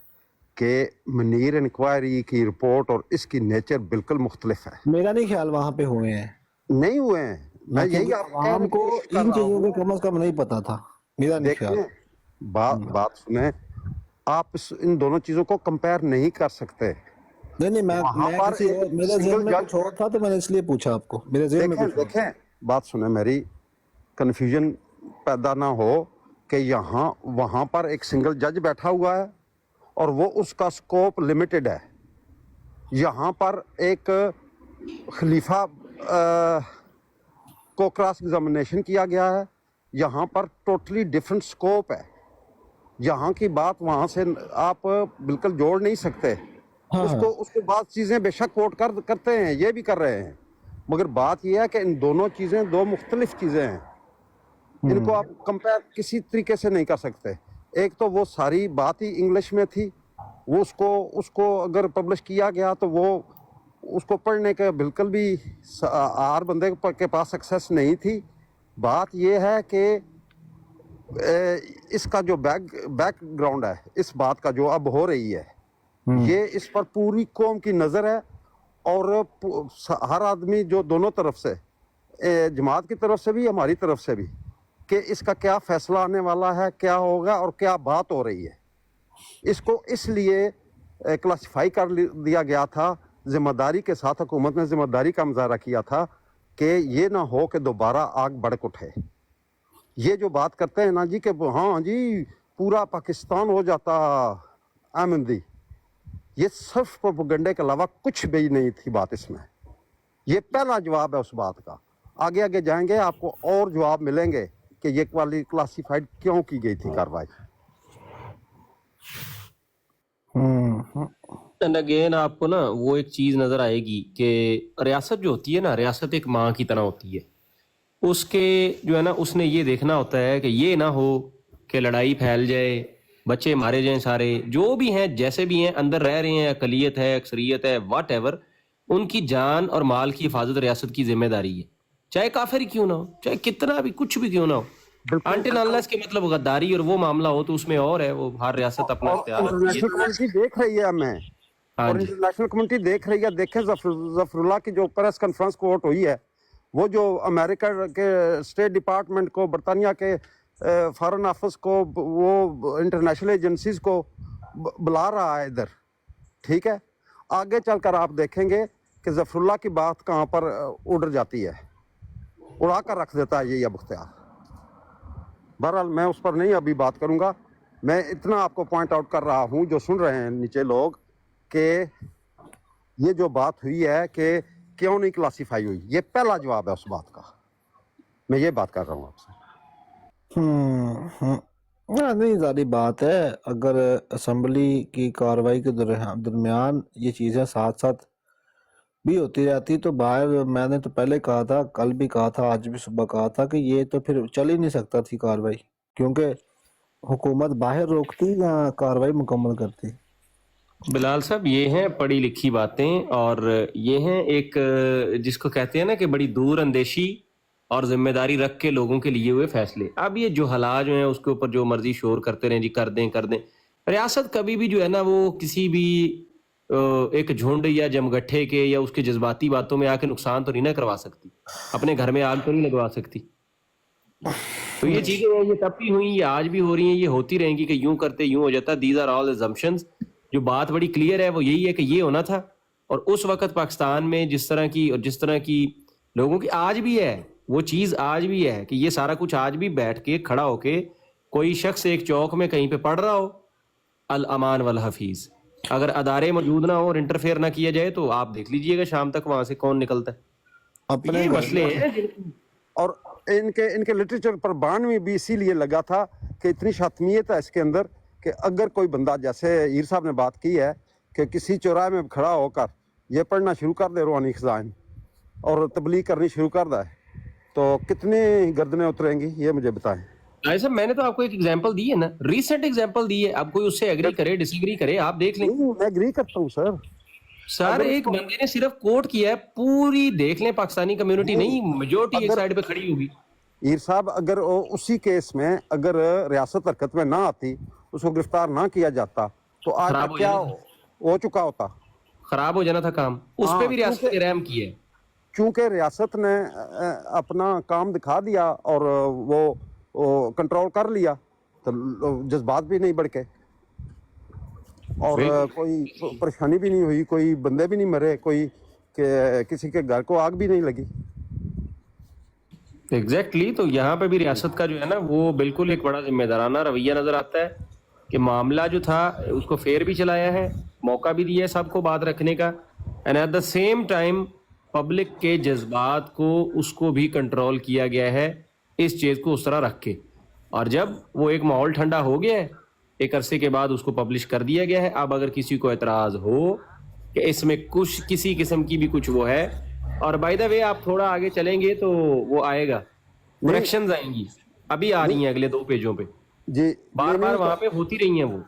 کہ منیر انکوائری کی رپورٹ اور اس کی نیچر بالکل مختلف ہے۔ میرا نہیں خیال وہاں پہ ہوئے ہیں، نہیں ہوئے ہیں، میں یہی آپ کو عوام کو کوشش کر ان رہا چیزوں ہوں۔ کے کم از کم نہیں پتا تھا، میرا نہیں خیال۔ دیکھیں بات سنیں، آپ ان دونوں چیزوں کو کمپیئر نہیں کر سکتے۔ نہیں وہاں میں پر کسی اور، ایک میرے ذہن single میں judge- کچھ اور تھا تو میں نے اس لیے پوچھا آپ کو، میرے ذہن میں کچھ اور۔ دیکھیں بات سنیں میری، کنفیوژن پیدا نہ ہو کہ وہاں پر ایک سنگل جج بیٹھا ہوا ہے اور وہ اس کا سکوپ لمیٹڈ ہے۔ یہاں پر ایک خلیفہ کو کراس ایگزامینیشن کیا گیا ہے، یہاں پر ٹوٹلی ڈیفرنٹ سکوپ ہے۔ یہاں کی بات وہاں سے آپ بالکل جوڑ نہیں سکتے۔ اس کو بعض چیزیں بے شک کوٹ کرتے ہیں، یہ بھی کر رہے ہیں، مگر بات یہ ہے کہ ان دونوں چیزیں دو مختلف چیزیں ہیں، ان کو آپ کمپیئر کسی طریقے سے نہیں کر سکتے۔ ایک تو وہ ساری بات ہی انگلش میں تھی، وہ اس کو اگر پبلش کیا گیا تو وہ اس کو پڑھنے کے بالکل بھی ہر بندے کے پاس ایکسیس نہیں تھی۔ بات یہ ہے کہ اس کا جو بیک گراؤنڈ ہے، اس بات کا جو اب ہو رہی ہے، یہ اس پر پوری قوم کی نظر ہے، اور ہر آدمی جو دونوں طرف سے، جماعت کی طرف سے بھی ہماری طرف سے بھی، کہ اس کا کیا فیصلہ آنے والا ہے، کیا ہوگا اور کیا بات ہو رہی ہے۔ اس کو اس لیے کلاسیفائی کر دیا گیا تھا، ذمہ داری کے ساتھ حکومت نے ذمہ داری کا مظاہرہ کیا تھا کہ یہ نہ ہو کہ دوبارہ آگ بھڑک اٹھے۔ یہ جو بات کرتے ہیں نا جی کہ ہاں جی پورا پاکستان ہو جاتا آمندی، یہ صرف پروپیگنڈے کے علاوہ کچھ بھی نہیں تھی بات اس میں۔ یہ پہلا جواب ہے اس بات کا۔ آگے جائیں گے آپ کو اور جواب ملیں گے کہ یہ کلاسیفائڈ کیوں کی گئی تھی کاروائی۔ اینڈ اگین آپ کو نا وہ ایک چیز نظر آئے گی کہ ریاست جو ہوتی ہے نا، ریاست ایک ماں کی طرح ہوتی ہے۔ اس کے جو ہے نا، اس نے یہ دیکھنا ہوتا ہے کہ یہ نہ ہو کہ لڑائی پھیل جائے، بچے مارے جائیں، سارے جو بھی ہیں جیسے بھی ہیں اندر رہ رہے ہیں، اقلیت ہے، اکثریت ہے، واٹ ایور، ان کی جان اور مال کی حفاظت ریاست کی ذمہ داری ہے، چاہے کافر ہی کیوں نہ ہو، چاہے کتنا بھی کچھ بھی کیوں نہ ہو۔ انٹل انلیس کے مطلب غداری اور وہ معاملہ ہو تو اس میں اور ہے، وہ ہر ریاست اپنا اور اختیار انٹرنیشنل کمیونٹی دیکھ رہی ہے ہمیں، اور انٹرنیشنل کمیونٹی دیکھ رہی ہے۔ دیکھیں ظفر اللہ کی جو پریس کانفرنس کوٹ ہوئی ہے، وہ جو امریکہ کے اسٹیٹ ڈپارٹمنٹ کو، برطانیہ کے فارن آفس کو، وہ انٹرنیشنل ایجنسیز کو بلا رہا ہے ادھر، ٹھیک ہے۔ آگے چل کر آپ دیکھیں گے کہ ظفر اللہ کی بات کہاں پر اڑ جاتی ہے، اڑا کر رکھ دیتا ہے یہ اب اختیار۔ بہرحال میں اس پر نہیں ابھی بات کروں گا، میں اتنا آپ کو پوائنٹ آؤٹ کر رہا ہوں جو سن رہے ہیں نیچے لوگ، کہ یہ جو بات ہوئی ہے کہ کیوں نہیں کلاسیفائی ہوئی، یہ پہلا جواب ہے اس بات کا۔ میں یہ بات کر رہا ہوں آپ سے۔ نہیں ظاہری بات ہے، اگر اسمبلی کی کاروائی کے درمیان یہ چیزیں ساتھ ساتھ بھی ہوتی رہتی تو باہر، میں نے تو پہلے کہا تھا، کل بھی کہا تھا، آج بھی صبح کہا تھا کہ یہ تو پھر چل ہی نہیں سکتا تھی کاروائی، کیونکہ حکومت باہر روکتی یا کاروائی مکمل کرتی۔ بلال صاحب یہ ہیں پڑھی لکھی باتیں، اور یہ ہیں ایک جس کو کہتے ہیں نا کہ بڑی دور اندیشی اور ذمہ داری رکھ کے لوگوں کے لیے ہوئے فیصلے۔ اب یہ جو حالات جو ہیں اس کے اوپر جو مرضی شور کرتے رہیں جی، کر دیں کر دیں، ریاست کبھی بھی جو ہے نا وہ کسی بھی ایک جھنڈ یا جمگٹھے کے یا اس کے جذباتی باتوں میں آ کے نقصان تو نہیں نہ کروا سکتی، اپنے گھر میں آگ تو نہیں لگوا سکتی۔ تو یہ چیزیں ہیں، یہ تب بھی ہوئی، یہ آج بھی ہو رہی ہیں، یہ ہوتی رہیں گی کہ یوں کرتے یوں ہو جاتا۔ These are all assumptions۔ جو بات بڑی کلیئر ہے وہ یہی ہے کہ یہ ہونا تھا، اور اس وقت پاکستان میں جس طرح کی لوگوں کی آج بھی ہے وہ چیز، آج بھی ہے کہ یہ سارا کچھ آج بھی بیٹھ کے کھڑا ہو کے کوئی شخص ایک چوک میں کہیں پہ پڑھ رہا ہو الامان والحفیظ، اگر ادارے موجود نہ ہو اور انٹرفیئر نہ کیا جائے تو آپ دیکھ لیجئے گا شام تک وہاں سے کون نکلتا ہے۔ اپنے یہ مسئلے ہیں۔ اور ان کے لٹریچر پر 92 بھی اسی لیے لگا تھا کہ اتنی شاطمیت ہے اس کے اندر کہ اگر کوئی بندہ جیسے عیر صاحب نے بات کی ہے کہ کسی چوراہے میں کھڑا ہو کر یہ پڑھنا شروع کر دے روحانی خزائن اور تبلیغ کرنی شروع کر دے تو کتنی گردنیں اتریں گی یہ مجھے بتائیں. صاحب میں نے تو آپ کو ایک ایگزامپل دی ہے نا, ریسنٹ ایگزامپل دی ہے. اب کوئی اس سے ایگری کرے ڈس ایگری کرے, آپ دیکھ لیں. میں ایگری کرتا ہوں سر. سر ایک بندے نے صرف کوٹ کیا ہے, پوری دیکھ لیں پاکستانی کمیونٹی نہیں, میجورٹی ایک سائڈ پہ کھڑی ہوگی. عیر صاحب اگر اسی کیس میں اگر ریاست حرکت میں نہ آتی, اس کو گرفتار نہ کیا جاتا تو آج خراب تک ہو کیا جانا ہو چکا ہوتا. خراب ہو جانا تھا کام. اس پہ بھی ریاست نے رحم کیا ہے. چونکہ ریاست نے اپنا کام دکھا دیا اور وہ کنٹرول کر لیا تو جذبات بھی نہیں بڑھ کے اور کوئی پریشانی بھی نہیں ہوئی, کوئی بندے بھی نہیں مرے, کوئی کہ کسی کے گھر کو آگ بھی نہیں لگی. ایگزیکٹلی. تو یہاں پہ بھی ریاست کا جو ہے نا وہ بالکل ایک بڑا ذمہ دارانہ رویہ نظر آتا ہے کہ معاملہ جو تھا اس کو فیئر بھی چلایا ہے, موقع بھی دیا ہے سب کو بات رکھنے کا, and at the same time public کے جذبات کو اس کو بھی کنٹرول کیا گیا ہے اس چیز کو اس طرح رکھ کے. اور جب وہ ایک ماحول ٹھنڈا ہو گیا ہے ایک عرصے کے بعد اس کو پبلش کر دیا گیا ہے. اب اگر کسی کو اعتراض ہو کہ اس میں کچھ کسی قسم کی بھی کچھ وہ ہے, اور بائی دا وے آپ تھوڑا آگے چلیں گے تو وہ آئے گا, کریکشنز آئیں گی, ابھی آ رہی ہیں اگلے 2 پیجوں پہ. جی بار بار وہاں پہ ہوتی رہی ہیں, وہ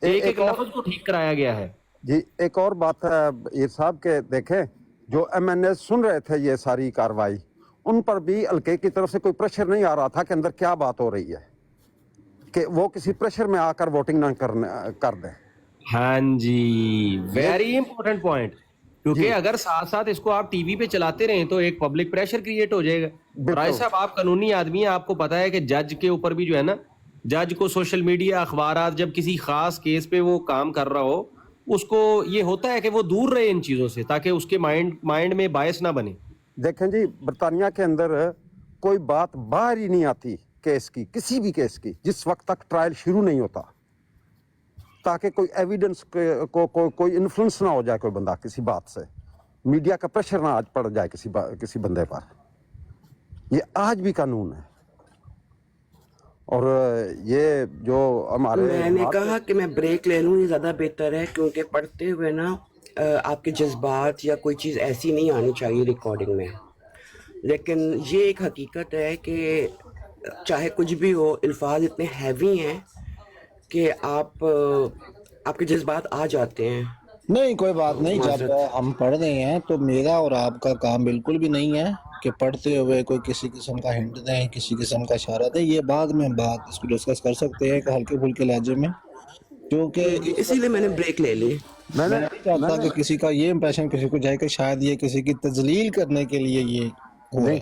ایک ایک لفظ کو ٹھیک کرایا گیا ہے. جی ایک اور بات ہے عیر صاحب کے دیکھیں, جو ایم این اے سن رہے تھے یہ ساری کاروائی, ان پر بھی الکے کی طرف سے کوئی پریشر نہیں آ رہا تھا کہ اندر کیا بات ہو رہی ہے, کہ وہ کسی پریشر میں آ کر ووٹنگ نہ کر دیں. ہاں جی, ویری امپورٹنٹ پوائنٹ. کیونکہ اگر ساتھ ساتھ اس کو آپ ٹی وی پہ چلاتے رہیں تو ایک پبلک پریشر کریٹ ہو جائے گا. رائے صاحب آپ قانونی آدمی ہیں, آپ کو پتا ہے کہ جج کے اوپر بھی جو ہے نا, جج کو سوشل میڈیا اخبارات جب کسی خاص کیس پہ وہ کام کر رہا ہو, اس کو یہ ہوتا ہے کہ وہ دور رہے ان چیزوں سے تاکہ اس کے مائنڈ میں باعث نہ بنے. دیکھیں جی برطانیہ کے اندر کوئی بات باہر ہی نہیں آتی کیس کی, کسی بھی کیس کی, جس وقت تک ٹرائل شروع نہیں ہوتا, تاکہ کوئی ایویڈنس کو کوئی انفلوئنس نہ ہو جائے کوئی بندہ کسی بات سے, میڈیا کا پریشر نہ آج پڑ جائے کسی بندے پر. یہ آج بھی قانون ہے. اور یہ جو ہمارے میں نے کہا کہ میں بریک لے لوں, یہ زیادہ بہتر ہے, کیونکہ پڑھتے ہوئے نا آپ کے جذبات یا کوئی چیز ایسی نہیں آنی چاہیے ریکارڈنگ میں. لیکن یہ ایک حقیقت ہے کہ چاہے کچھ بھی ہو, الفاظ اتنے ہیوی ہیں کہ آپ کے جذبات آ جاتے ہیں. نہیں کوئی بات نہیں, جب ہم پڑھ رہے ہیں تو میرا اور آپ کا کام بالکل بھی نہیں ہے کہ پڑھتے ہوئے کوئی کسی قسم کا ہنٹ دیں, کسی قسم کا اشارہ دیں. یہ بعد میں بات اس کو ڈسکس کر سکتے ہیں کہ ہلکے پھلکے لہجے میں, کیونکہ اسی لیے میں نے بریک لے لی. میں نہیں چاہتا کہ کسی کا یہ امپریشن کسی کو جائے کہ شاید یہ کسی کی تذلیل کرنے کے لیے یہ ہو رہا ہے.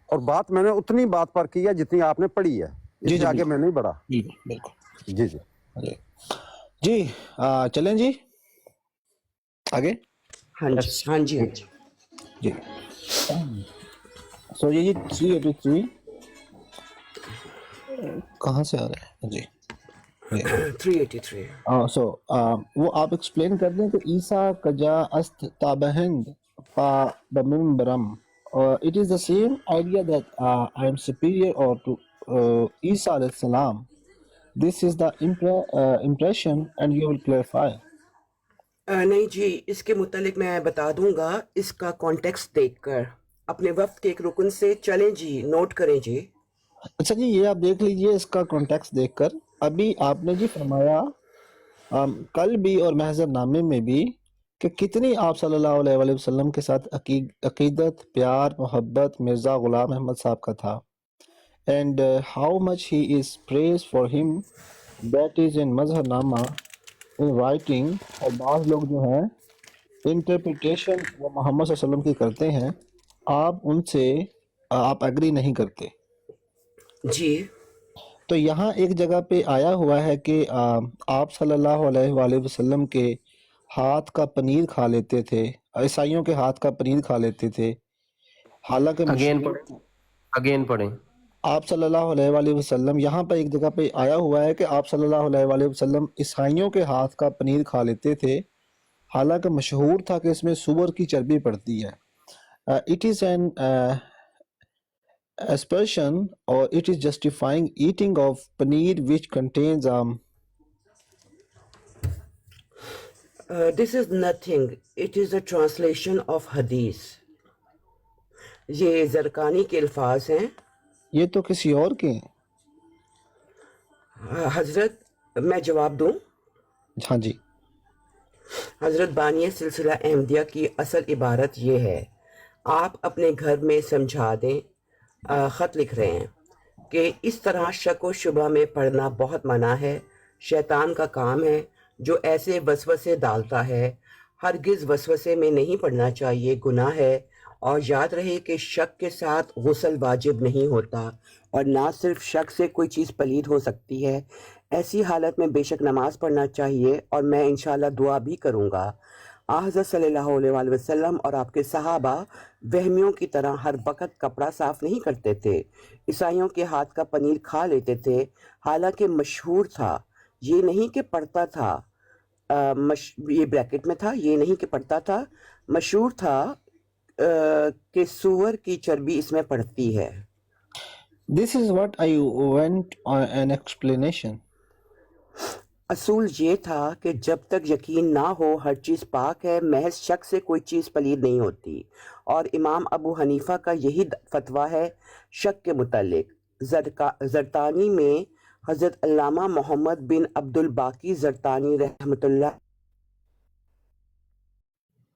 اور بات میں نے اتنی بات پر کی ہے جتنی آپ نے پڑھی ہے, اس سے آگے میں نہیں بڑھا. بالکل. جی جی جی چلیں جی آگے. ہاں جی ہاں جی ہاں جی جی. سو یہ 383 کہاں سے آ رہا ہے؟ جی 383. سو وہ آپ ایکسپلین کر دیں کہ عیسیٰ کجا است تابہند پا بمبرم. It is the same idea that I am superior or to Isa alayhi salam. This is the impression and you will clarify. نہیں جی, اس کے متعلق میں بتا دوں گا اس کا کانٹیکسٹ دیکھ کر. اپنے وقت کے ایک رکن سے چلیں جی, نوٹ کریں جی. اچھا جی, یہ آپ دیکھ لیجئے اس کا کانٹیکسٹ دیکھ کر. ابھی آپ نے جی فرمایا کل بھی اور محضر نامے میں بھی کہ کتنی آپ صلی اللہ علیہ وآلہ وسلم کے ساتھ عقیدت, پیار, محبت مرزا غلام احمد صاحب کا تھا. And how much he is praise for ہم, that is in Mazhar Nama in writing. اور بعض لوگ جو ہیں انٹرپریٹیشن وہ محمد صلی اللہ علیہ وسلم کی کرتے ہیں, آپ ان سے آپ ایگری نہیں کرتے جی. تو یہاں ایک جگہ پہ آیا ہوا ہے کہ آپ صلی اللہ علیہ وآلہ وسلم کے ہاتھ کا پنیر کھا لیتے تھے, عیسائیوں کے ہاتھ کا پنیر کھا لیتے تھے. حالانکہ اگین پڑھیں آپ صلی اللہ علیہ وآلہ وسلم, یہاں پہ ایک جگہ پہ آیا ہوا ہے کہ آپ صلی اللہ علیہ وآلہ وسلم عیسائیوں کے ہاتھ کا پنیر کھا لیتے تھے, حالانکہ مشہور تھا کہ اس میں سور کی چربی پڑتی ہے. It is an aspersion or it is justifying eating of paneer which contains This is nothing. It is a translation of hadith. یہ زرقانی کے الفاظ ہیں. یہ تو کسی اور کے ہیں. حضرت میں جواب دوں؟ ہاں جی. حضرت بانی سلسلہ احمدیہ کی اصل عبارت یہ ہے، آپ اپنے گھر میں سمجھا دیں. خط لکھ رہے ہیں کہ اس طرح شک و شبہ میں پڑھنا بہت منع ہے، شیطان کا کام ہے جو ایسے وسوسے ڈالتا ہے. ہرگز وسوسے میں نہیں پڑھنا چاہیے، گناہ ہے. اور یاد رہے کہ شک کے ساتھ غسل واجب نہیں ہوتا، اور نہ صرف شک سے کوئی چیز پلید ہو سکتی ہے. ایسی حالت میں بے شک نماز پڑھنا چاہیے، اور میں انشاءاللہ دعا بھی کروں گا. حضرت صلی اللہ علیہ وآلہ وسلم اور آپ کے صحابہ وہمیوں کی طرح ہر وقت کپڑا صاف نہیں کرتے تھے. عیسائیوں کے ہاتھ کا پنیر کھا لیتے تھے، حالانکہ مشہور تھا، یہ نہیں کہ پڑھتا تھا. یہ بریکٹ میں تھا، یہ نہیں کہ پڑھتا تھا، مشہور تھا کہ سور کی چربی اس میں پڑتی ہے. This is what I went on an explanation. اصول یہ تھا کہ جب تک یقین نہ ہو ہر چیز پاک ہے، محض شک سے کوئی چیز پلید نہیں ہوتی. اور امام ابو حنیفہ کا یہی فتویٰ ہے شک کے متعلق. زرطانی میں حضرت علامہ محمد بن عبد الباقی زرطانی رحمۃ اللہ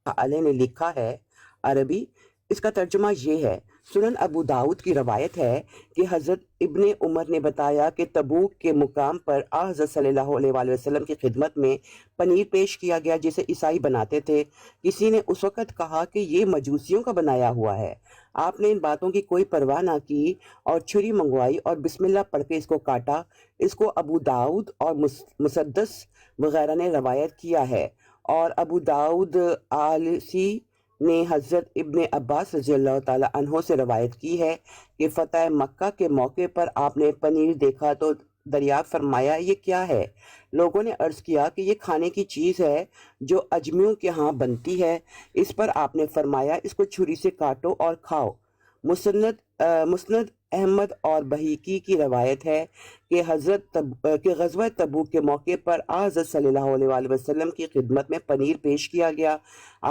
علیہ نے لکھا ہے. عربی اس کا ترجمہ یہ ہے. سنن ابو داؤد کی روایت ہے کہ حضرت ابن عمر نے بتایا کہ تبوک کے مقام پر حضرت صلی اللہ علیہ وآلہ وسلم کی خدمت میں پنیر پیش کیا گیا جسے عیسائی بناتے تھے. کسی نے اس وقت کہا کہ یہ مجوسیوں کا بنایا ہوا ہے. آپ نے ان باتوں کی کوئی پرواہ نہ کی اور چھری منگوائی اور بسم اللہ پڑھ کے اس کو کاٹا. اس کو ابو داؤد اور مسدس وغیرہ نے روایت کیا ہے. اور ابو داؤد آلسی نے حضرت ابن عباس رضی اللہ تعالی عنہ سے روایت کی ہے کہ فتح مکہ کے موقع پر آپ نے پنیر دیکھا تو دریافت فرمایا یہ کیا ہے؟ لوگوں نے عرض کیا کہ یہ کھانے کی چیز ہے جو اجمیوں کے ہاں بنتی ہے. اس پر آپ نے فرمایا اس کو چھری سے کاٹو اور کھاؤ. مسند احمد اور بحیقی کی روایت ہے کہ غزوہ تبوک کے موقع پر حضرت صلی اللہ علیہ وآلہ وسلم کی خدمت میں پنیر پیش کیا گیا.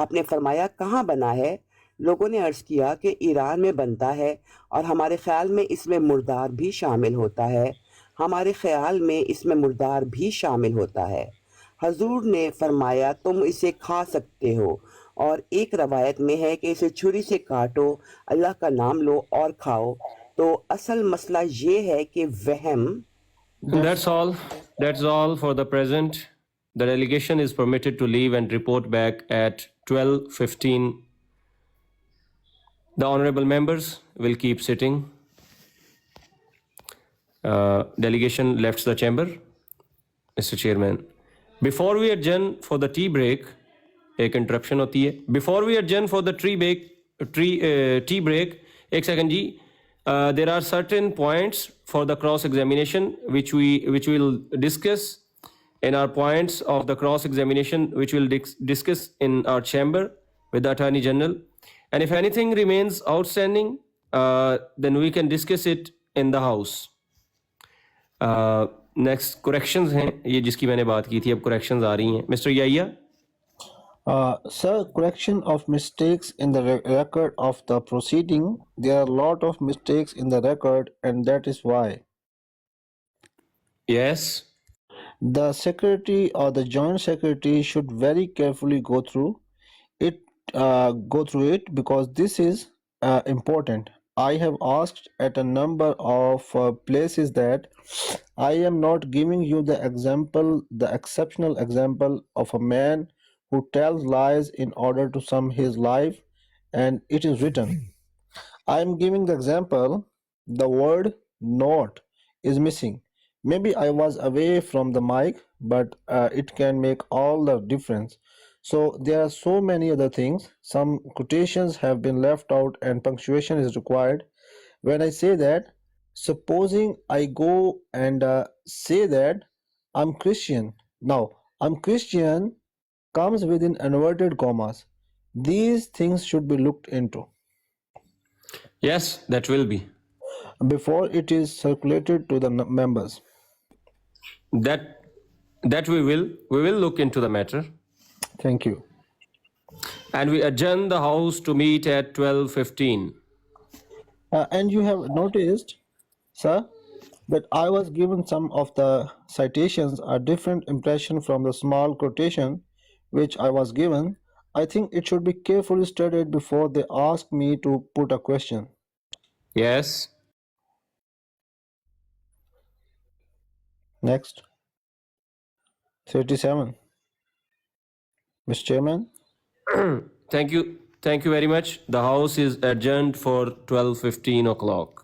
آپ نے فرمایا کہاں بنا ہے؟ لوگوں نے عرض کیا کہ ایران میں بنتا ہے، اور ہمارے خیال میں اس میں مردار بھی شامل ہوتا ہے. ہمارے خیال میں اس میں مردار بھی شامل ہوتا ہے. حضور نے فرمایا تم اسے کھا سکتے ہو. اور ایک روایت میں ہے کہ اسے چھری سے کاٹو، اللہ کا نام لو اور کھاؤ. تو اصل مسئلہ یہ ہے کہ وہم. That's all for the present. The delegation is permitted to leave and report back at 12:15. The honorable members will keep sitting. Delegation left the chamber. Mr. Chairman, before we adjourn for the tea break, ایک انٹرپشن ہوتی ہے. Before we adjourn for the tea break, ایک سیکنڈ جی. There are certain points for the cross examination which we will discuss in our points of the cross examination which we'll discuss in our chamber with the Attorney General. And if anything remains outstanding, then we can discuss it in the house. Next corrections ہیں یہ جس کی میں نے بات کی تھی. اب corrections آ رہی ہیں. Mr. Yahya. Sir, correction of mistakes in the record of the proceeding. There are a lot of mistakes in the record, and that is why. Yes. The secretary or the joint secretary should very carefully go through it because this is important. I have asked at a number of places that I am not giving you the exceptional example of a man who tells lies in order to sum his life, and it is written. I am giving the example, the word not is missing. Maybe I was away from the mic, but it can make all the difference. So there are so many other things. Some quotations have been left out and punctuation is required. When I say that, supposing I go and say that I'm Christian. Now, I'm Christian comes within inverted commas. These things should be looked into Yes, that will be. before it is circulated to the members. That we will look into the matter. Thank you. And we adjourn the house to meet at 12:15. And you have noticed, sir, that I was given some of the citations a different impression from the small quotation which I was given. I think it should be carefully studied before they ask me to put a question. Yes. Next. 37. Mr. Chairman. Thank you. Thank you very much. The house is adjourned for 12:15 o'clock.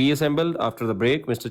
reassembled after the break. Mr.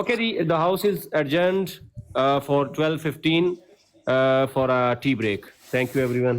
Okay, the house is adjourned for 12:15 for a tea break. Thank you everyone.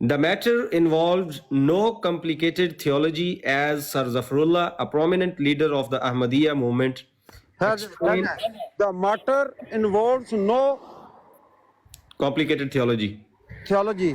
The matter involved no complicated theology as Sir Zafrullah, a prominent leader of the Ahmadiyya movement, explained. The matter involves no Complicated theology. theology.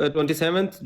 27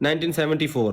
1974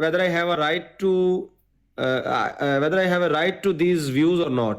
whether I have a right to these views or not.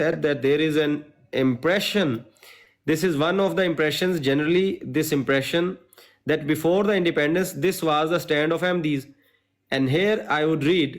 said that there is an impression, this is one of the impressions, generally this impression that before the independence this was the stand of Ahmadis. And here I would read,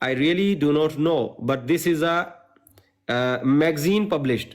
I really do not know but this is a magazine published.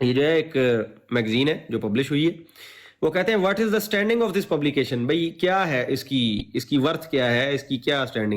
یہ جو ہے ایک میگزین ہے جو پبلش ہوئی ہے. وہ کہتے ہیں what is the standing of this publication. بھائی کیا ہے اس کی ورتھ کیا ہے, اس کی کیا اسٹینڈنگ